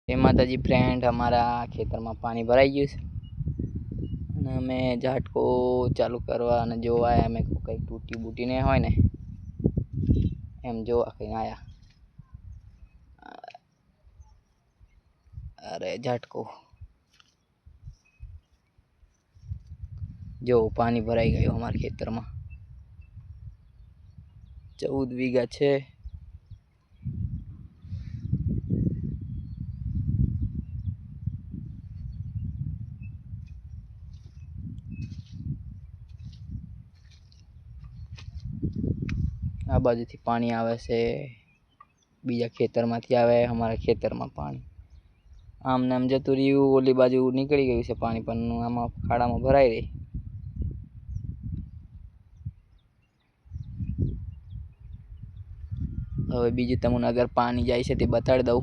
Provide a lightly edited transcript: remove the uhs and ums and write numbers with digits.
जय माताजी फ्रेंड, हमारा खेतर में पानी भराई गयु है અને અમે ઝાટકો ચાલુ કરવા અને જોવા આયા અમે કઈ તૂટી બૂટી ને હોય ને એમ જોવા કઈ આયા। अरे झटको जो पानी भराई गयो हमारे खेतर में 14 वीघा छे। आ बाजू थी पानी आवे से, बीजा खेतर में आवे हमारा खेतर में पानी आम नाम जतु रह्यु। ओली बाजू निकली गयु से पानी पण आमा खाड़ा में भराई रही। हवे बीजू तमने अगर पानी जाय छे ते बताड़ी दऊं।